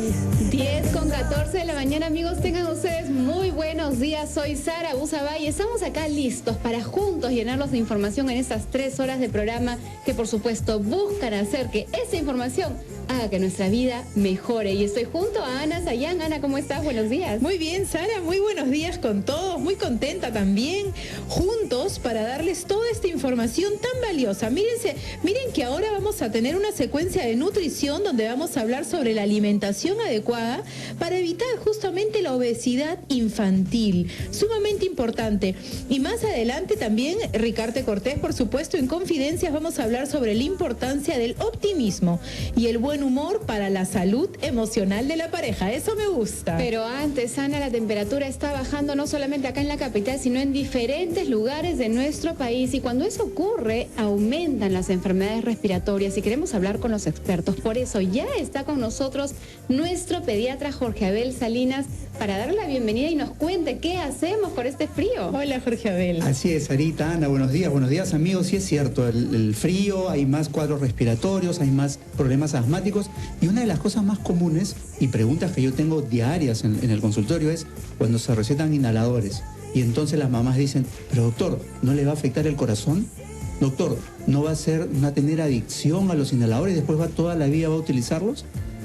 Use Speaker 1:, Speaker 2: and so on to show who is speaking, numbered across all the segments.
Speaker 1: 10:14 de la mañana, amigos, tengan ustedes muy buenos días. Soy Sara Busabay y estamos acá listos para juntos llenarlos de información en estas 3 horas de programa que, por supuesto, buscan hacer que esa información haga que nuestra vida mejore. Y estoy junto a Ana Sayán. Ana, ¿cómo estás? Buenos días.
Speaker 2: Muy bien, Sara, muy buenos días con todos, muy contenta también, juntos para darles toda esta información tan valiosa. Miren que ahora vamos a tener una secuencia de nutrición donde vamos a hablar sobre la alimentación adecuada para evitar justamente la obesidad infantil, sumamente importante. Y más adelante también, Ricarte Cortés, por supuesto, en Confidencias vamos a hablar sobre la importancia del optimismo y el buen humor para la salud emocional de la pareja. Eso me gusta.
Speaker 1: Pero antes, Ana, la temperatura está bajando no solamente acá en la capital, sino en diferentes lugares de nuestro país. Y cuando eso ocurre, aumentan las enfermedades respiratorias y queremos hablar con los expertos. Por eso ya está con nosotros nuestro pediatra Jorge Abel Salinas para darle la bienvenida y nos cuente qué hacemos por este frío.
Speaker 2: Hola, Jorge Abel.
Speaker 3: Así es, Sarita, Ana, buenos días amigos. Sí es cierto, el frío, hay más cuadros respiratorios, hay más problemas asmáticos y una de las cosas más comunes y preguntas que yo tengo diarias en el consultorio es cuando se recetan inhaladores y entonces las mamás dicen, pero doctor, ¿no le va a afectar el corazón? Doctor, ¿no va a tener adicción a los inhaladores y después toda la vida va a utilizarlos?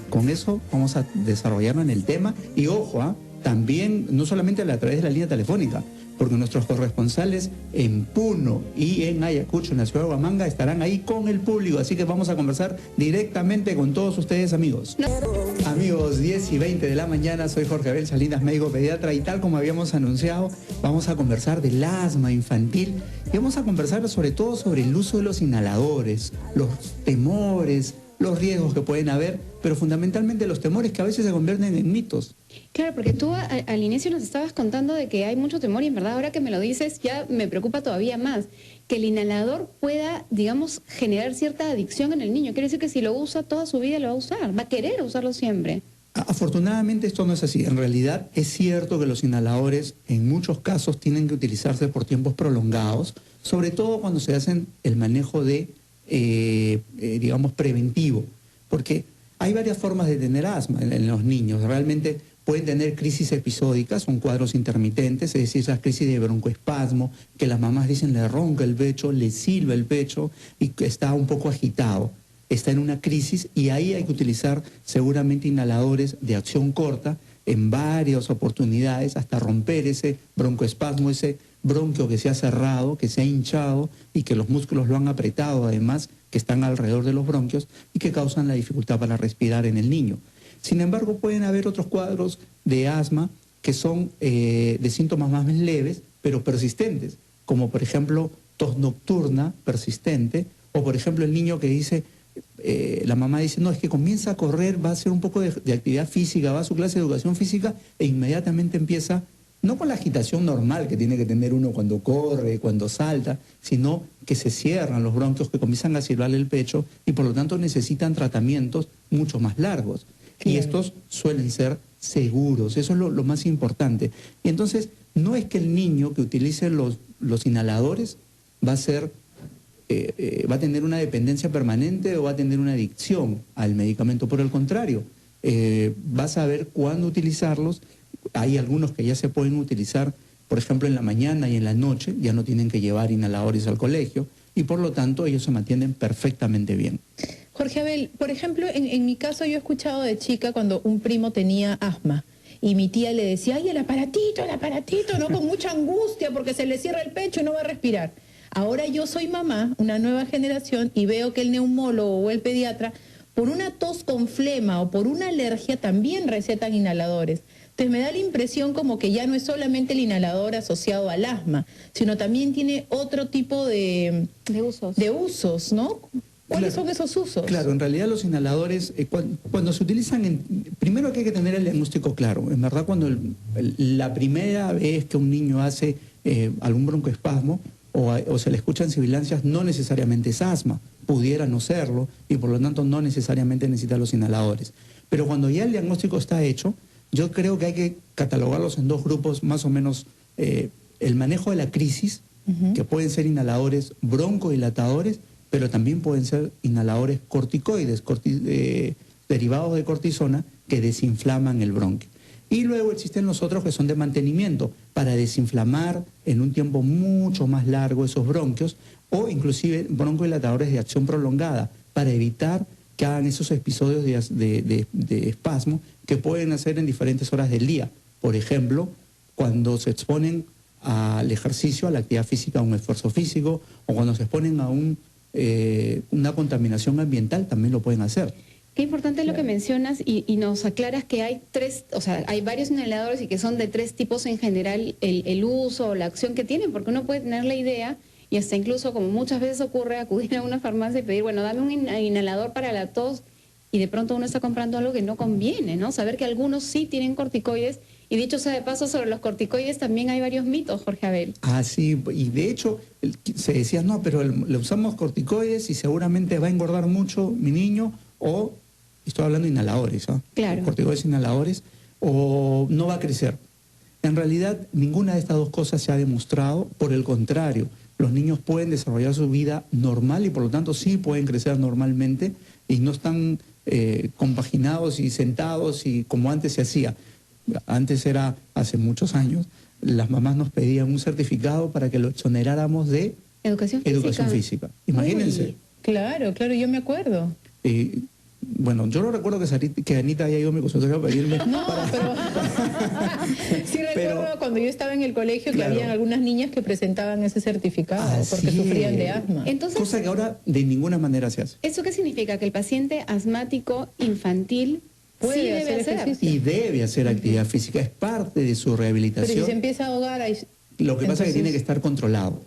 Speaker 3: Con eso vamos a desarrollarnos en el tema y ojo, también no solamente a través de la línea telefónica, porque nuestros corresponsales en Puno y en Ayacucho, en la ciudad de Huamanga, estarán ahí con el público, así que vamos a conversar directamente con todos ustedes, amigos. Amigos, 10:20 de la mañana, soy Jorge Abel Salinas, médico pediatra, y tal como habíamos anunciado, vamos a conversar del asma infantil y vamos a conversar sobre todo sobre el uso de los inhaladores, los temores, los riesgos que pueden haber, pero fundamentalmente los temores que a veces se convierten en mitos.
Speaker 1: Claro, porque tú al inicio nos estabas contando de que hay mucho temor y en verdad ahora que me lo dices ya me preocupa todavía más, que el inhalador pueda, digamos, generar cierta adicción en el niño. Quiere decir que si lo usa toda su vida lo va a usar, va a querer usarlo siempre.
Speaker 3: Afortunadamente esto no es así. En realidad es cierto que los inhaladores en muchos casos tienen que utilizarse por tiempos prolongados, sobre todo cuando se hacen el manejo de digamos, preventivo, porque hay varias formas de tener asma en los niños. Realmente pueden tener crisis episódicas, son cuadros intermitentes, es decir, esas crisis de broncoespasmo, que las mamás dicen le ronca el pecho, le silba el pecho y que está un poco agitado, está en una crisis y ahí hay que utilizar seguramente inhaladores de acción corta en varias oportunidades hasta romper ese broncoespasmo, ese bronquio que se ha cerrado, que se ha hinchado y que los músculos lo han apretado además, que están alrededor de los bronquios y que causan la dificultad para respirar en el niño. Sin embargo, pueden haber otros cuadros de asma que son de síntomas más leves, pero persistentes, como por ejemplo tos nocturna persistente, o por ejemplo el niño que dice, la mamá dice, no, es que comienza a correr, va a hacer un poco de actividad física, va a su clase de educación física e inmediatamente empieza, no con la agitación normal que tiene que tener uno cuando corre, cuando salta, sino que se cierran los bronquios, que comienzan a silbarle el pecho y por lo tanto necesitan tratamientos mucho más largos. Y estos suelen ser seguros, eso es lo más importante. Y entonces, no es que el niño que utilice los inhaladores va a tener una dependencia permanente o va a tener una adicción al medicamento. Por el contrario, va a saber cuándo utilizarlos. Hay algunos que ya se pueden utilizar, por ejemplo, en la mañana y en la noche, ya no tienen que llevar inhaladores al colegio y por lo tanto ellos se mantienen perfectamente bien.
Speaker 2: Jorge Abel, por ejemplo, en mi caso yo he escuchado de chica cuando un primo tenía asma y mi tía le decía, ay, el aparatito, ¿no? Con mucha angustia porque se le cierra el pecho y no va a respirar. Ahora yo soy mamá, una nueva generación, y veo que el neumólogo o el pediatra, por una tos con flema o por una alergia, también recetan inhaladores. Entonces me da la impresión como que ya no es solamente el inhalador asociado al asma, sino también tiene otro tipo de usos, ¿no? ¿Cuáles son esos usos?
Speaker 3: Claro, en realidad los inhaladores, cuando se utilizan, primero que hay que tener el diagnóstico claro. En verdad, cuando la primera vez que un niño hace algún broncoespasmo o se le escuchan sibilancias, no necesariamente es asma, pudiera no serlo y por lo tanto no necesariamente necesita los inhaladores. Pero cuando ya el diagnóstico está hecho, yo creo que hay que catalogarlos en dos grupos más o menos. El manejo de la crisis, que pueden ser inhaladores broncodilatadores, pero también pueden ser inhaladores corticoides, derivados de cortisona que desinflaman el bronquio. Y luego existen los otros que son de mantenimiento para desinflamar en un tiempo mucho más largo esos bronquios, o inclusive broncodilatadores de acción prolongada para evitar que hagan esos episodios de espasmo que pueden hacer en diferentes horas del día. Por ejemplo, cuando se exponen al ejercicio, a la actividad física, a un esfuerzo físico, o cuando se exponen a una contaminación ambiental, también lo pueden hacer.
Speaker 1: Qué importante es lo que mencionas y nos aclaras que hay hay varios inhaladores y que son de 3 tipos en general el uso o la acción que tienen, porque uno puede tener la idea y hasta incluso, como muchas veces ocurre, acudir a una farmacia y pedir, bueno, dame un inhalador para la tos, y de pronto uno está comprando algo que no conviene, ¿no? Saber que algunos sí tienen corticoides, y dicho sea de paso, sobre los corticoides también hay varios mitos, Jorge Abel.
Speaker 3: Ah, sí, y de hecho se decía, no, pero le usamos corticoides y seguramente va a engordar mucho mi niño, o, estoy hablando de inhaladores, ¿ah?
Speaker 1: Claro.
Speaker 3: Corticoides inhaladores, o no va a crecer. En realidad, ninguna de estas dos cosas se ha demostrado, por el contrario, los niños pueden desarrollar su vida normal y por lo tanto sí pueden crecer normalmente y no están compaginados y sentados y como antes se hacía. Antes era, hace muchos años, las mamás nos pedían un certificado para que lo exoneráramos de
Speaker 1: Educación
Speaker 3: física. Imagínense.
Speaker 2: Uy, claro, yo me acuerdo.
Speaker 3: Bueno, yo no recuerdo que Anita haya ido a mi consultorio a pedirme.
Speaker 2: No, pero sí recuerdo cuando yo estaba en el colegio que habían algunas niñas que presentaban ese certificado porque sufrían de asma.
Speaker 1: Entonces,
Speaker 3: cosa que ahora de ninguna manera se hace.
Speaker 1: ¿Eso qué significa? Que el paciente asmático infantil
Speaker 2: puede
Speaker 1: sí debe hacer
Speaker 2: ejercicio.
Speaker 3: Y debe hacer actividad física, es parte de su rehabilitación.
Speaker 2: Pero si se empieza a ahogar...
Speaker 3: Lo que pasa es que tiene que estar controlado.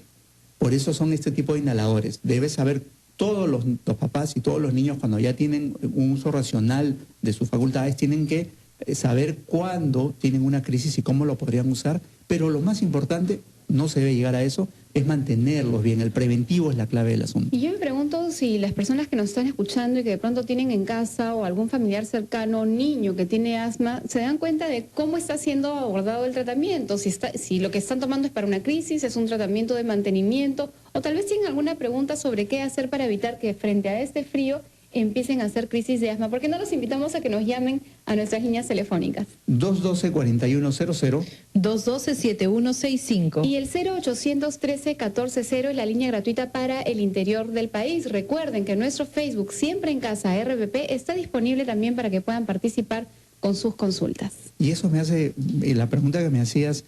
Speaker 3: Por eso son este tipo de inhaladores. Debe saber todos los papás y todos los niños, cuando ya tienen un uso racional de sus facultades, tienen que saber cuándo tienen una crisis y cómo lo podrían usar, pero lo más importante, no se debe llegar a eso, es mantenerlos bien. El preventivo es la clave del asunto.
Speaker 1: Y yo me pregunto si las personas que nos están escuchando y que de pronto tienen en casa o algún familiar cercano, niño que tiene asma, se dan cuenta de cómo está siendo abordado el tratamiento, si lo que están tomando es para una crisis, es un tratamiento de mantenimiento, o tal vez tienen alguna pregunta sobre qué hacer para evitar que frente a este frío empiecen a hacer crisis de asma. ¿Por qué no los invitamos a que nos llamen a nuestras líneas telefónicas?
Speaker 3: 212-4100.
Speaker 2: 212-7165.
Speaker 1: Y el 0813-1400 es la línea gratuita para el interior del país. Recuerden que nuestro Facebook Siempre en Casa RBP está disponible también para que puedan participar con sus consultas.
Speaker 3: Y eso me hace, la pregunta que me hacías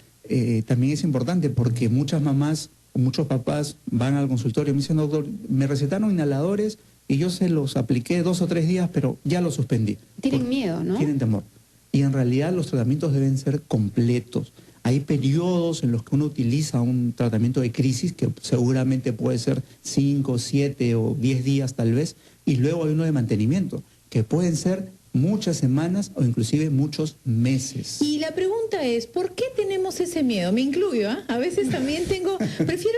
Speaker 3: también es importante, porque muchas mamás o muchos papás van al consultorio y me dicen, doctor, me recetaron inhaladores y yo se los apliqué 2 o 3 días, pero ya los suspendí.
Speaker 1: Tienen miedo, ¿no?
Speaker 3: Tienen temor. Y en realidad los tratamientos deben ser completos. Hay periodos en los que uno utiliza un tratamiento de crisis, que seguramente puede ser 5, 7 o 10 días tal vez, y luego hay uno de mantenimiento, que pueden ser muchas semanas o inclusive muchos meses.
Speaker 2: Y la pregunta es, ¿por qué tenemos ese miedo? Me incluyo, ¿eh? A veces también prefiero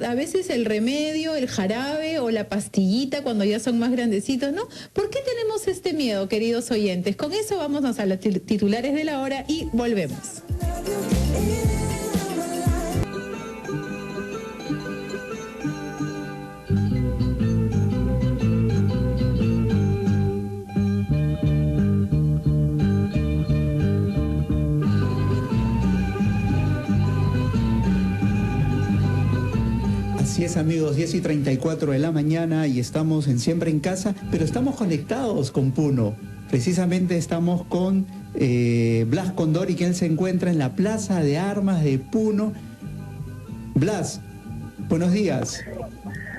Speaker 2: a veces el remedio, el jarabe o la pastillita cuando ya son más grandecitos, ¿no? ¿Por qué tenemos este miedo, queridos oyentes? Con eso vamos a los titulares de la hora y volvemos.
Speaker 3: Así es, amigos, 10:34 de la mañana y estamos en Siempre en Casa, pero estamos conectados con Puno. Precisamente estamos con Blas Condori, que él se encuentra en la Plaza de Armas de Puno. Blas, buenos días.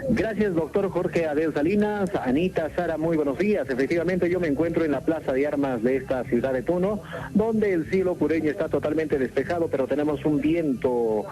Speaker 4: Gracias, doctor Jorge Abel Salinas. Anita, Sara, muy buenos días. Efectivamente, yo me encuentro en la Plaza de Armas de esta ciudad de Puno, donde el cielo pureño está totalmente despejado, pero tenemos un viento,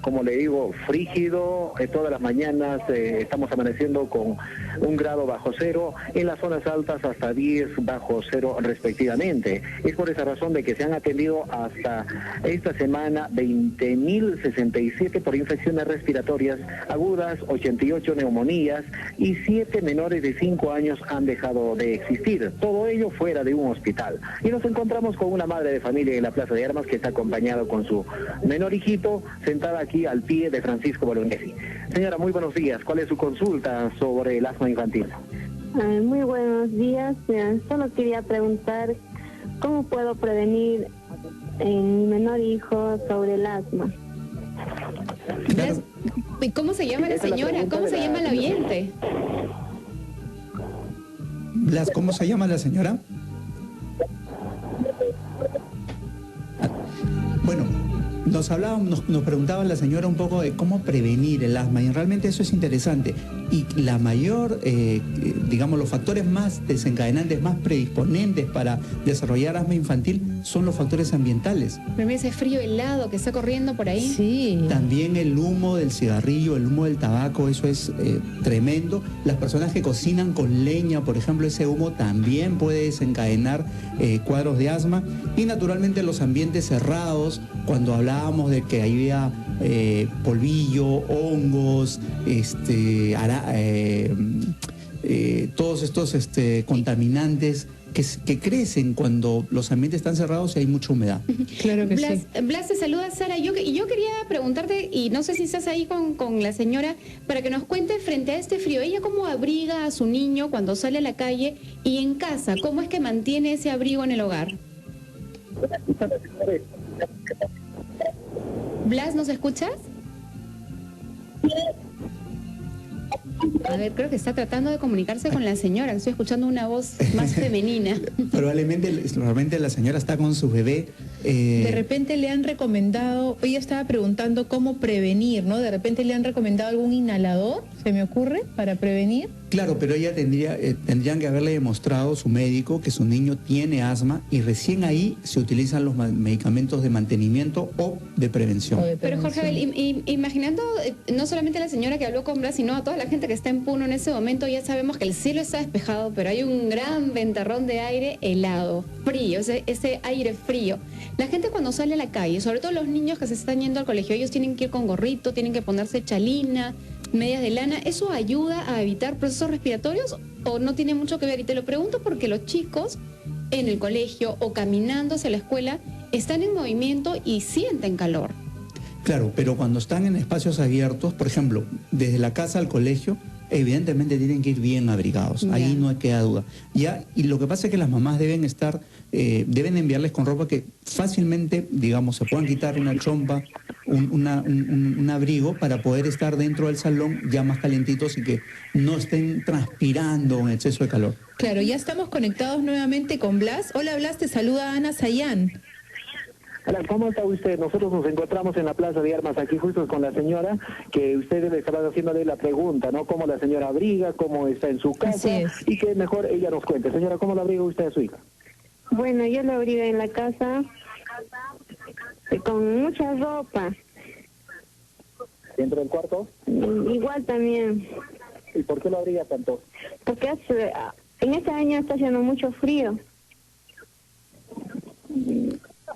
Speaker 4: como le digo, frígido. Todas las mañanas estamos amaneciendo con 1 grado bajo cero, en las zonas altas hasta 10 bajo cero respectivamente. Es por esa razón de que se han atendido hasta esta semana 20.067 por infecciones respiratorias agudas, 88 neumonías y 7 menores de 5 años han dejado de existir. Todo ello fuera de un hospital. Y nos encontramos con una madre de familia en la Plaza de Armas que está acompañado con su menor hijito, sentada aquí al pie de Francisco Bolognesi. Señora, muy buenos días. ¿Cuál es su consulta sobre el asma infantil?
Speaker 5: Muy buenos días. Solo quería preguntar cómo puedo prevenir en mi menor hijo sobre el asma.
Speaker 3: Claro.
Speaker 1: ¿Y cómo se llama la señora? ¿Cómo se llama el oyente?
Speaker 3: Blas, ¿cómo se llama la señora? Bueno, nos preguntaba la señora un poco de cómo prevenir el asma y realmente eso es interesante. Y la mayor, digamos, los factores más desencadenantes, más predisponentes para desarrollar asma infantil son los factores ambientales.
Speaker 1: Pero ese frío helado que está corriendo por ahí.
Speaker 2: Sí.
Speaker 3: También el humo del cigarrillo, el humo del tabaco, eso es tremendo. Las personas que cocinan con leña, por ejemplo, ese humo también puede desencadenar cuadros de asma. Y naturalmente los ambientes cerrados, cuando hablábamos de que había polvillo, hongos, todos estos contaminantes que crecen cuando los ambientes están cerrados y hay mucha humedad.
Speaker 2: Claro que
Speaker 1: Blas,
Speaker 2: sí.
Speaker 1: Blas, te saluda Sara. Yo quería preguntarte, y no sé si estás ahí con la señora, para que nos cuente frente a este frío, ella cómo abriga a su niño cuando sale a la calle y en casa, cómo es que mantiene ese abrigo en el hogar. Blas, ¿nos escuchas? A ver, creo que está tratando de comunicarse con la señora. Estoy escuchando una voz más femenina.
Speaker 3: Probablemente la señora está con su bebé.
Speaker 2: De repente le han recomendado, ella estaba preguntando cómo prevenir, ¿no? De repente le han recomendado algún inhalador, ¿se me ocurre? Para prevenir.
Speaker 3: Claro, pero ella tendrían que haberle demostrado su médico que su niño tiene asma y recién ahí se utilizan los medicamentos de mantenimiento o de prevención.
Speaker 1: Pero Jorge Abel, imaginando no solamente a la señora que habló con Blas, sino a toda la gente que está en Puno en ese momento, ya sabemos que el cielo está despejado, pero hay un gran ventarrón de aire helado, frío, ese aire frío. La gente cuando sale a la calle, sobre todo los niños que se están yendo al colegio, ellos tienen que ir con gorrito, tienen que ponerse chalina, medias de lana. ¿Eso ayuda a evitar procesos respiratorios o no tiene mucho que ver? Y te lo pregunto porque los chicos en el colegio o caminando hacia la escuela están en movimiento y sienten calor.
Speaker 3: Claro, pero cuando están en espacios abiertos, por ejemplo, desde la casa al colegio, evidentemente tienen que ir bien abrigados.
Speaker 1: Ya.
Speaker 3: Ahí no queda duda. Y lo que pasa es que las mamás deben enviarles con ropa que fácilmente, digamos, se puedan quitar una chompa, un abrigo para poder estar dentro del salón ya más calentitos y que no estén transpirando en exceso de calor.
Speaker 2: Claro, ya estamos conectados nuevamente con Blas. Hola Blas, te saluda Ana Sayán.
Speaker 4: Hola, ¿cómo está usted? Nosotros nos encontramos en la Plaza de Armas aquí justo con la señora, que usted debe estar haciéndole la pregunta, ¿no? ¿Cómo la señora abriga? ¿Cómo está en su casa?
Speaker 2: Así es.
Speaker 4: Y que mejor ella nos cuente. Señora, ¿cómo la abriga usted a su hija?
Speaker 5: Bueno, yo lo abrigo en la casa con mucha ropa.
Speaker 4: ¿Dentro del cuarto?
Speaker 5: Igual también,
Speaker 4: ¿Y por qué la abriga tanto?
Speaker 5: porque en este año está haciendo mucho frío.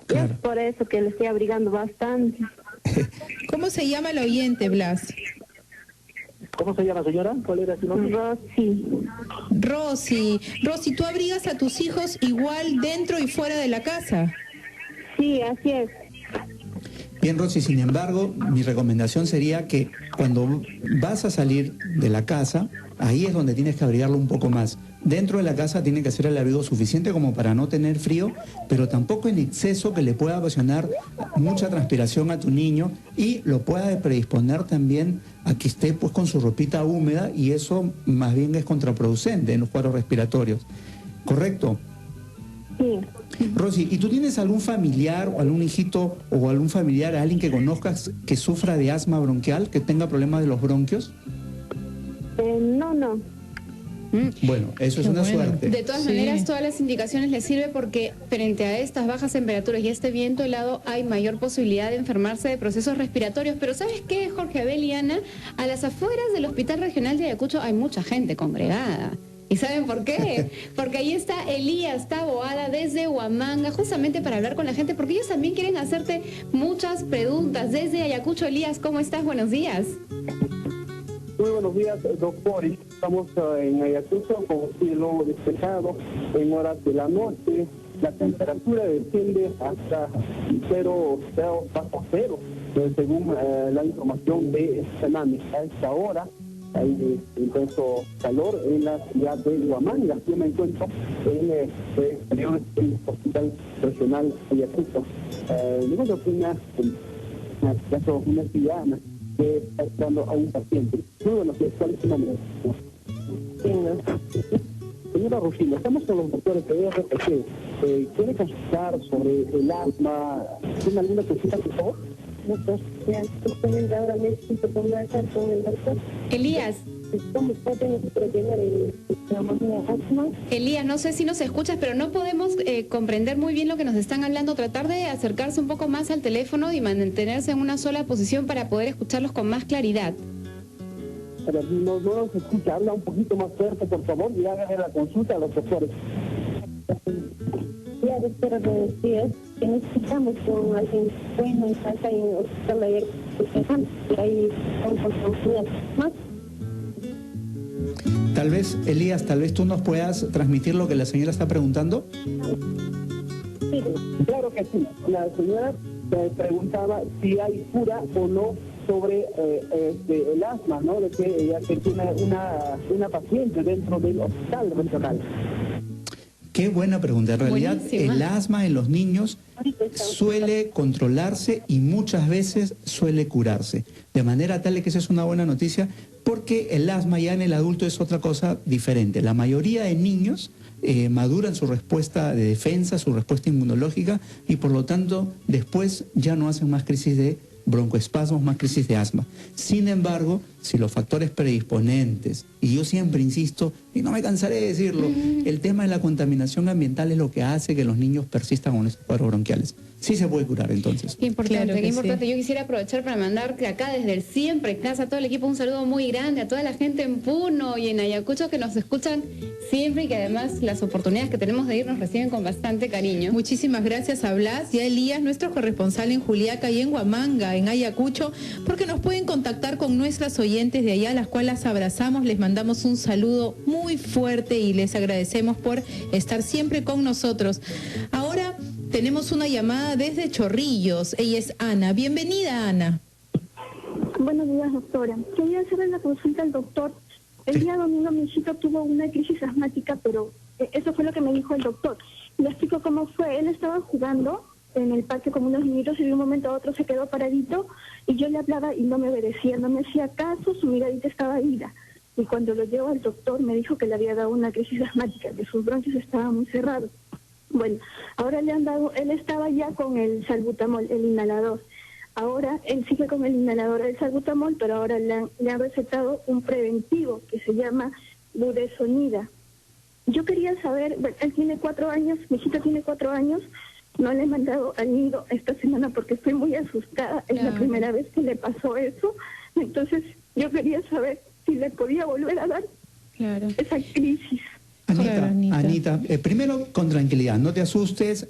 Speaker 3: Claro.
Speaker 5: Es por eso que le estoy abrigando bastante.
Speaker 2: ¿Cómo se llama el oyente, Blas?
Speaker 4: ¿Cómo se llama, señora? ¿Cuál era su nombre?
Speaker 5: Rosy.
Speaker 2: Rosy, ¿tú abrigas a tus hijos igual dentro y fuera de la casa?
Speaker 5: Sí, así es.
Speaker 3: Bien, Rosy, sin embargo, mi recomendación sería que cuando vas a salir de la casa, ahí es donde tienes que abrigarlo un poco más. Dentro de la casa tiene que ser el abrigo suficiente como para no tener frío, pero tampoco en exceso que le pueda ocasionar mucha transpiración a tu niño y lo pueda predisponer también a que esté pues con su ropita húmeda y eso más bien es contraproducente en los cuadros respiratorios. ¿Correcto?
Speaker 5: Sí.
Speaker 3: Rosy, ¿y tú tienes algún familiar o algún hijito o algún familiar, alguien que conozcas que sufra de asma bronquial, que tenga problemas de los bronquios?
Speaker 5: No.
Speaker 3: Bueno, eso es
Speaker 2: Qué
Speaker 3: una
Speaker 2: bueno.
Speaker 3: suerte.
Speaker 1: De todas
Speaker 2: Sí.
Speaker 1: maneras, todas las indicaciones les sirve porque frente a estas bajas temperaturas y este viento helado hay mayor posibilidad de enfermarse de procesos respiratorios. Pero ¿sabes qué, Jorge Abel y Ana? A las afueras del Hospital Regional de Ayacucho hay mucha gente congregada. ¿Y saben por qué? Porque ahí está Elías Taboada desde Huamanga, justamente para hablar con la gente, porque ellos también quieren hacerte muchas preguntas. Desde Ayacucho, Elías, ¿cómo estás? Buenos días.
Speaker 6: Muy buenos días, doctor. Estamos en Ayacucho con cielo despejado en horas de la noche. La temperatura desciende hasta 0 bajo cero, según la información de Sename. A esta hora hay intenso calor en la ciudad de Huamanga. Yo me encuentro en el Hospital Regional Ayacucho. Me encuentro con una ciudadana que está esperando a un paciente. Muy buenos días, ¿cuál es su nombre? Señora Rufino, estamos con los doctores de RPC. ¿Quiere consultar sobre el asma? ¿Tiene alguna cosita, por favor?
Speaker 5: Ahora necesito conversar con el doctor.
Speaker 1: Elías.
Speaker 5: ¿Cómo puede prevenir el asma?
Speaker 1: Elías, no sé si nos escuchas, pero no podemos comprender muy bien lo que nos están hablando. Tratar de acercarse un poco más al teléfono y mantenerse en una sola posición para poder escucharlos con más claridad.
Speaker 6: Pero no nos escucha, habla un poquito más fuerte, por favor, y hágale la consulta a los doctores.
Speaker 5: Ya, doctora, buenos días. Que necesitamos con alguien bueno en casa y en el hospital ayer, y ahí son consultas más.
Speaker 3: Tal vez, Elías, tú nos puedas transmitir lo que la señora está preguntando.
Speaker 6: Sí, claro que sí. La señora preguntaba si hay cura o no sobre el asma, ¿no? De que ella que tiene una paciente dentro del hospital regional.
Speaker 3: Qué buena pregunta. En realidad,
Speaker 1: Buenísima.
Speaker 3: el asma en los niños suele controlarse y muchas veces suele curarse. De manera tal de que esa es una buena noticia, porque el asma ya en el adulto es otra cosa diferente. La mayoría de niños maduran su respuesta de defensa, su respuesta inmunológica, y por lo tanto después ya no hacen más crisis de broncoespasmos, más crisis de asma. Sin embargo, si los factores predisponentes, y yo siempre insisto, y no me cansaré de decirlo, el tema de la contaminación ambiental es lo que hace que los niños persistan con estos cuadros bronquiales. Sí se puede curar entonces.
Speaker 1: Qué importante,
Speaker 2: Claro que
Speaker 1: qué importante.
Speaker 2: sí.
Speaker 1: Yo quisiera aprovechar para mandar que acá desde el Siempre Casa a todo el equipo un saludo muy grande, a toda la gente en Puno y en Ayacucho que nos escuchan siempre y que además las oportunidades que tenemos de ir nos reciben con bastante cariño.
Speaker 2: Muchísimas gracias a Blas y a Elías, nuestro corresponsal en Juliaca y en Huamanga, en Ayacucho, porque nos pueden contactar con nuestras oyentes de allá, a las cuales abrazamos, les mandamos un saludo muy fuerte y les agradecemos por estar siempre con nosotros. Ahora tenemos una llamada desde Chorrillos, ella es Ana. Bienvenida, Ana.
Speaker 5: Buenos días, doctora. Quería hacerle la consulta al doctor. El día domingo mi hijito tuvo una crisis asmática, pero eso fue lo que me dijo el doctor. Le explico cómo fue. Él estaba jugando en el parque con unos niñitos y de un momento a otro se quedó paradito y yo le hablaba y no me obedecía, no me hacía caso, su miradita estaba ida. Y cuando lo llevo al doctor me dijo que le había dado una crisis asmática, que sus bronquios estaban muy cerrados. Bueno, ahora le han dado, él estaba ya con el salbutamol, el inhalador. Ahora él sigue con el inhalador del salbutamol, pero ahora le han recetado un preventivo que se llama budesonida. Yo quería saber, bueno, él tiene 4 años, mi hijita tiene 4 años, no le he mandado al nido esta semana porque estoy muy asustada, es la primera vez que le pasó eso, entonces yo quería saber si le podía volver a dar esa crisis.
Speaker 3: Anita, primero con tranquilidad, no te asustes.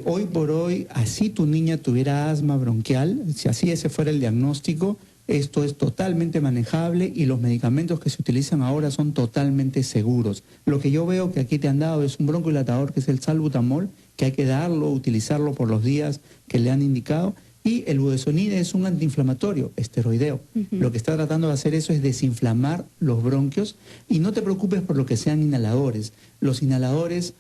Speaker 3: Hoy por hoy, así tu niña tuviera asma bronquial, si así ese fuera el diagnóstico, esto es totalmente manejable y los medicamentos que se utilizan ahora son totalmente seguros. Lo que yo veo que aquí te han dado es un broncodilatador que es el salbutamol, que hay que darlo, utilizarlo por los días que le han indicado. Y el budesonide es un antiinflamatorio esteroideo. Lo que está tratando de hacer eso es desinflamar los bronquios. Y no te preocupes por lo que sean inhaladores. Los inhaladores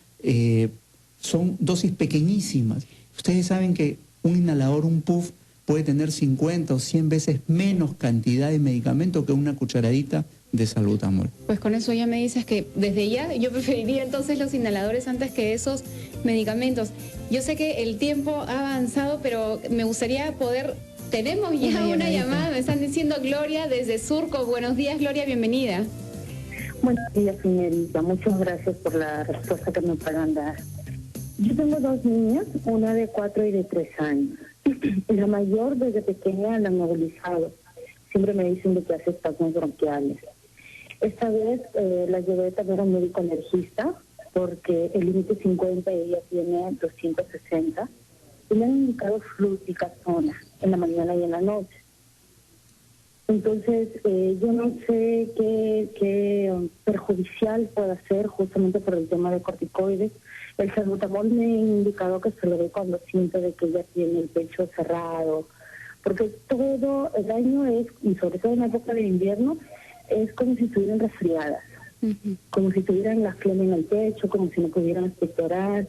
Speaker 3: son dosis pequeñísimas. Ustedes saben que un inhalador, un puff, puede tener 50 o 100 veces menos cantidad de medicamento que una cucharadita de salbutamol.
Speaker 1: Pues con eso ya me dices que desde ya yo preferiría entonces los inhaladores antes que esos medicamentos. Yo sé que el tiempo ha avanzado, pero me gustaría poder... Tenemos ya una llamada, me están diciendo Gloria desde Surco. Buenos días, Gloria, bienvenida.
Speaker 7: Buenos días, señorita. Muchas gracias por la respuesta que me puedan dar. Yo tengo 2 niñas, una de 4 y de 3 años. La mayor desde pequeña la han nebulizado. Siempre me dicen de que hace espasmos bronquiales. Esta vez la llevé también a un médico alergista porque el límite 50 y ella tiene 260. Y me han indicado fluticasona en la mañana y en la noche. Entonces, yo no sé qué perjudicial puede ser justamente por el tema de corticoides. El salbutamol me ha indicado que se lo ve cuando siente de que ella tiene el pecho cerrado, porque todo el año es, y sobre todo en la época de invierno, es como si estuvieran resfriadas, como si tuvieran la flema en el pecho, como si no pudieran expectorar,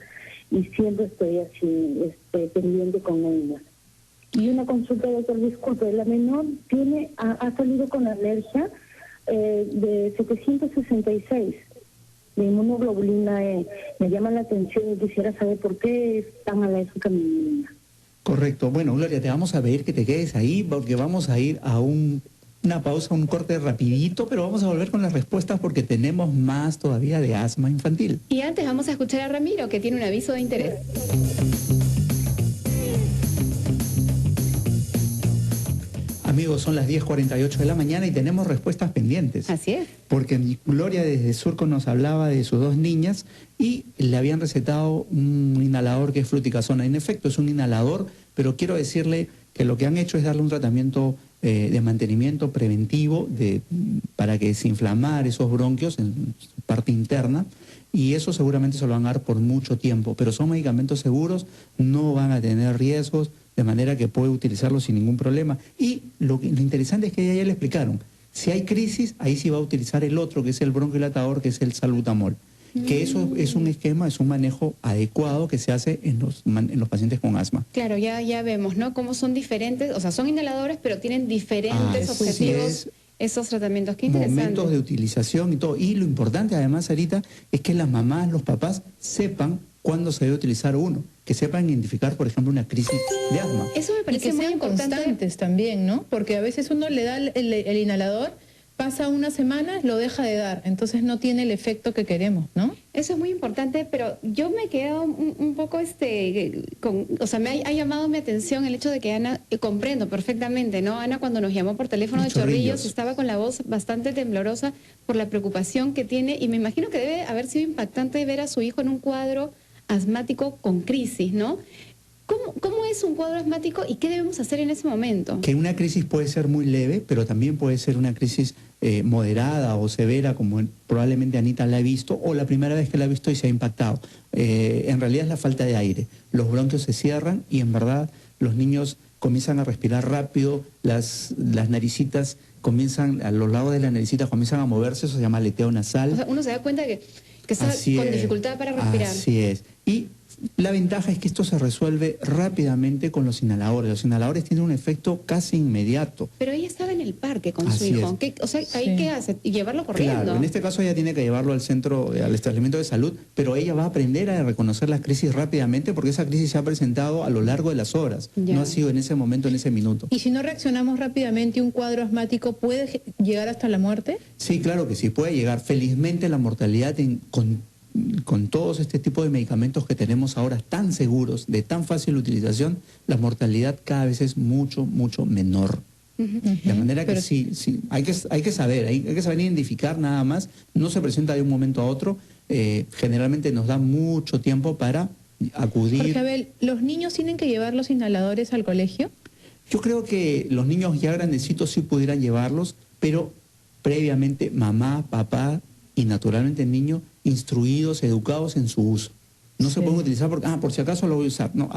Speaker 7: y siempre estoy así, pendiente con ellas. Y una consulta, doctor, disculpe, la menor ha salido con alergia de 766 de inmunoglobulina E. Me llama la atención y quisiera saber por qué es tan alérgica mi niña.
Speaker 3: Correcto. Bueno, Gloria, te vamos a pedir que te quedes ahí porque vamos a ir a una pausa, un corte rapidito, pero vamos a volver con las respuestas porque tenemos más todavía de asma infantil.
Speaker 1: Y antes vamos a escuchar a Ramiro, que tiene un aviso de interés.
Speaker 3: Amigos, son las 10:48 de la mañana y tenemos respuestas pendientes.
Speaker 1: Así es.
Speaker 3: Porque Gloria desde Surco nos hablaba de sus 2 niñas y le habían recetado un inhalador que es fluticasona. En efecto, es un inhalador, pero quiero decirle que lo que han hecho es darle un tratamiento de mantenimiento preventivo para que desinflamar esos bronquios en su parte interna, y eso seguramente se lo van a dar por mucho tiempo, pero son medicamentos seguros, no van a tener riesgos, de manera que puede utilizarlos sin ningún problema. Y lo interesante es que ya le explicaron, si hay crisis, ahí sí va a utilizar el otro, que es el bronquidilatador, que es el salbutamol. Que eso es un esquema, es un manejo adecuado que se hace en los pacientes con asma.
Speaker 1: Claro, ya vemos, ¿no? Cómo son diferentes, o sea, son inhaladores, pero tienen diferentes objetivos esos tratamientos. Qué interesante.
Speaker 3: Momentos de utilización y todo. Y lo importante, además, Sarita, es que las mamás, los papás, sepan cuándo se debe utilizar uno. Que sepan identificar, por ejemplo, una crisis de asma.
Speaker 1: Eso me parece muy importante.
Speaker 2: Constantes también, ¿no? Porque a veces uno le da el inhalador, pasa unas semanas, lo deja de dar, entonces no tiene el efecto que queremos, ¿no?
Speaker 1: Eso es muy importante, pero yo me he quedado un poco, o sea, ha llamado mi atención el hecho de que Ana, comprendo perfectamente, ¿no? Ana, cuando nos llamó por teléfono de Chorrillos, estaba con la voz bastante temblorosa por la preocupación que tiene, y me imagino que debe haber sido impactante ver a su hijo en un cuadro asmático con crisis, ¿no? ¿Cómo es un cuadro asmático y qué debemos hacer en ese momento?
Speaker 3: Que una crisis puede ser muy leve, pero también puede ser una crisis moderada o severa, como probablemente Anita la ha visto, o la primera vez que la ha visto y se ha impactado. En realidad es la falta de aire. Los bronquios se cierran y en verdad los niños comienzan a respirar rápido, las naricitas comienzan, a los lados de la naricita comienzan a moverse, eso se llama aleteo nasal.
Speaker 1: O sea, uno se da cuenta que está con dificultad para respirar.
Speaker 3: Así es. Y la ventaja es que esto se resuelve rápidamente con los inhaladores. Los inhaladores tienen un efecto casi inmediato.
Speaker 1: Pero ella estaba en el parque con su hijo. O sea, ¿ahí qué hace? ¿Llevarlo corriendo?
Speaker 3: Claro, en este caso ella tiene que llevarlo al centro, al establecimiento de salud, pero ella va a aprender a reconocer las crisis rápidamente porque esa crisis se ha presentado a lo largo de las horas. No ha sido en ese momento, en ese minuto.
Speaker 2: ¿Y si no reaccionamos rápidamente, un cuadro asmático puede llegar hasta la muerte?
Speaker 3: Sí, claro que sí, puede llegar. Felizmente la mortalidad con todos este tipo de medicamentos que tenemos ahora tan seguros, de tan fácil utilización, la mortalidad cada vez es mucho, mucho menor. De manera que sí, hay que saber identificar nada más, no se presenta de un momento a otro, generalmente nos da mucho tiempo para acudir.
Speaker 2: Jorge Abel, ¿los niños tienen que llevar los inhaladores al colegio?
Speaker 3: Yo creo que los niños ya grandecitos sí pudieran llevarlos, pero previamente mamá, papá y naturalmente el niño instruidos, educados en su uso. No se pueden utilizar porque, por si acaso lo voy a usar. No,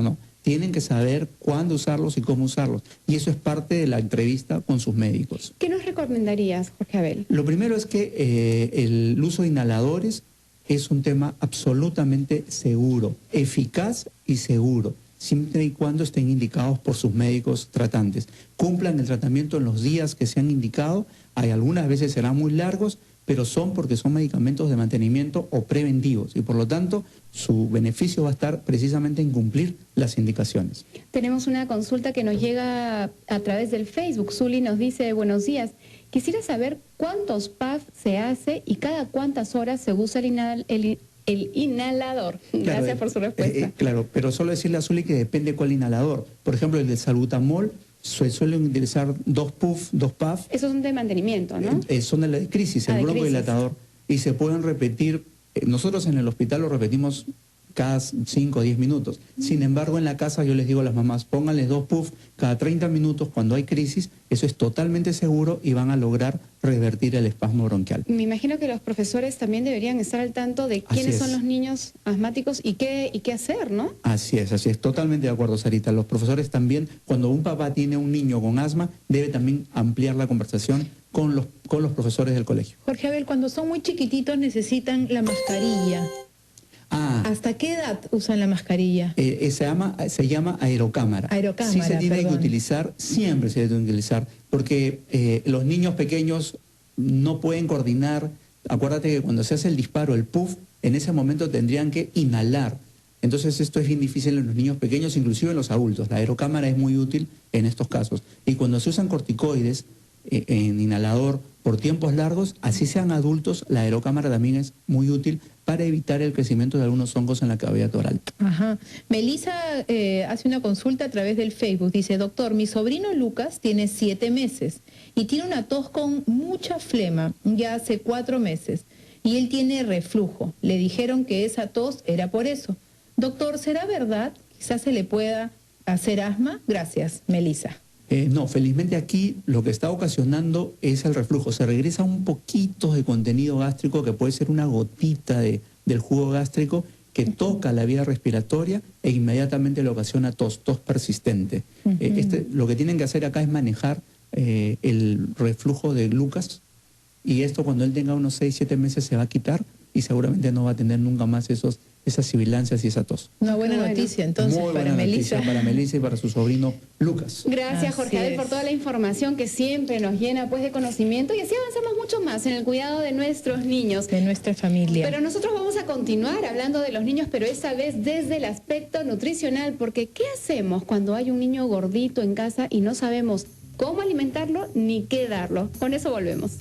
Speaker 3: no. Tienen que saber cuándo usarlos y cómo usarlos. Y eso es parte de la entrevista con sus médicos.
Speaker 1: ¿Qué nos recomendarías, Jorge Abel?
Speaker 3: Lo primero es que el uso de inhaladores es un tema absolutamente seguro, eficaz y seguro, siempre y cuando estén indicados por sus médicos tratantes. Cumplan el tratamiento en los días que se han indicado. Algunas veces serán muy largos, pero porque son medicamentos de mantenimiento o preventivos y por lo tanto su beneficio va a estar precisamente en cumplir las indicaciones.
Speaker 1: Tenemos una consulta que nos llega a través del Facebook. Zuli nos dice: buenos días, quisiera saber cuántos PAF se hace y cada cuántas horas se usa el inhalador. Gracias por su respuesta.
Speaker 3: Claro, pero solo decirle a Zuli que depende cuál inhalador. Por ejemplo, el de salbutamol se suelen utilizar 2 PAF.
Speaker 1: Esos son de mantenimiento, ¿no?
Speaker 3: Son de la de crisis, el broncodilatador. Y se pueden repetir, nosotros en el hospital lo repetimos cada 5 o 10 minutos. Sin embargo, en la casa yo les digo a las mamás, pónganles 2 puff cada 30 minutos cuando hay crisis, eso es totalmente seguro y van a lograr revertir el espasmo bronquial.
Speaker 1: Me imagino que los profesores también deberían estar al tanto de quiénes son los niños asmáticos y qué hacer, ¿no?
Speaker 3: Así es, totalmente de acuerdo, Sarita. Los profesores también, cuando un papá tiene un niño con asma, debe también ampliar la conversación con los profesores del colegio.
Speaker 2: Jorge Abel, cuando son muy chiquititos necesitan la mascarilla. ¿Hasta qué edad usan la mascarilla?
Speaker 3: Se llama aerocámara.
Speaker 2: Aerocámara,
Speaker 3: sí se tiene
Speaker 2: perdón.
Speaker 3: que utilizar, siempre se debe utilizar, porque los niños pequeños no pueden coordinar. Acuérdate que cuando se hace el disparo, el puff, en ese momento tendrían que inhalar. Entonces esto es bien difícil en los niños pequeños, inclusive en los adultos. La aerocámara es muy útil en estos casos. Y cuando se usan corticoides en inhalador por tiempos largos, así sean adultos, la aerocámara también es muy útil para evitar el crecimiento de algunos hongos en la cavidad oral.
Speaker 2: Ajá. Melissa hace una consulta a través del Facebook. Dice, doctor, mi sobrino Lucas tiene 7 meses y tiene una tos con mucha flema ya hace 4 meses y él tiene reflujo. Le dijeron que esa tos era por eso. Doctor, ¿será verdad? Quizás se le pueda hacer asma. Gracias, Melissa.
Speaker 3: No, felizmente aquí lo que está ocasionando es el reflujo. Se regresa un poquito de contenido gástrico, que puede ser una gotita del jugo gástrico, que toca la vía respiratoria e inmediatamente le ocasiona tos persistente. Lo que tienen que hacer acá es manejar el reflujo de Lucas, y esto cuando él tenga unos 6, 7 meses se va a quitar y seguramente no va a tener nunca más esas sibilancias y esa tos.
Speaker 2: Una buena noticia entonces para Melissa.
Speaker 3: Para Melissa y para su sobrino Lucas.
Speaker 1: Gracias, Jorge Abel, por toda la información que siempre nos llena pues de conocimiento, y así avanzamos mucho más en el cuidado de nuestros niños.
Speaker 2: De nuestra familia.
Speaker 1: Pero nosotros vamos a continuar hablando de los niños, pero esta vez desde el aspecto nutricional, porque ¿qué hacemos cuando hay un niño gordito en casa y no sabemos cómo alimentarlo ni qué darlo? Con eso volvemos.